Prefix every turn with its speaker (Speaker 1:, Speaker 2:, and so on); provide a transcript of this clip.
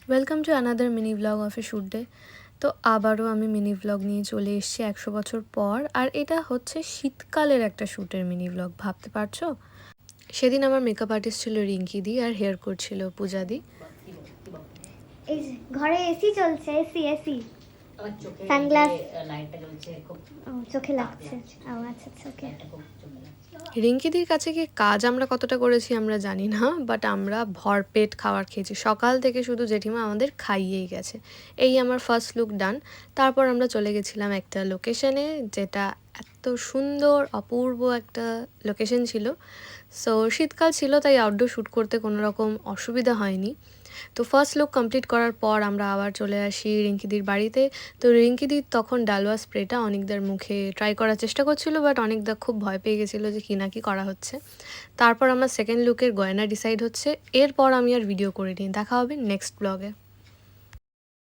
Speaker 1: Welcome to another mini blog of A shoot day. তো আবারও আমি মিনি ব্লগ নিয়ে চলে এসেছি 100 বছর পর। আর এটা হচ্ছে শীতকালের একটা শ্যুটের মিনি ব্লগ, ভাবতে পারছো? সেদিন আমার মেকআপ আর্টিস্ট ছিল রিঙ্কি দি, আর হেয়ার কোট ছিল পূজা দি।
Speaker 2: এই যে ঘরে এসি চলছে, এসি এসি সানগ্লাস লাইটটা জ্বলছে, খুব চোখে লাগছে। আচ্ছা আচ্ছা, ওকে।
Speaker 1: রিঙ্কিদির কাছে গিয়ে কাজ আমরা কতটা করেছি আমরা জানি না, বাট আমরা ভরপেট খাবার খেয়েছি সকাল থেকে, শুধু জেঠিমা আমাদের খাইয়েই গেছে। এই আমার ফার্স্ট লুক ডান। তারপর আমরা চলে গেছিলাম একটা লোকেশনে, যেটা এত সুন্দর অপূর্ব একটা লোকেশন ছিল। সো শীতকাল ছিল, তাই আউটডোর শ্যুট করতে কোনো রকম অসুবিধা হয়নি। তো ফার্স্ট লুক কমপ্লিট করার পর আমরা আবার চলে আসি রিঙ্কিদির বাড়িতে। তো রিঙ্কিদির তখন ডালওয়া স্প্রেটা অনেকদার মুখে ট্রাই করার চেষ্টা করছিল, বাট অনেকদা খুব ভয় পেয়ে গেছিলো যে কী না কি করা হচ্ছে। তারপর আমার সেকেন্ড লুকের গয়না ডিসাইড হচ্ছে। এরপর আমি আর ভিডিও করিনি। দেখা হবে নেক্সট ব্লগে।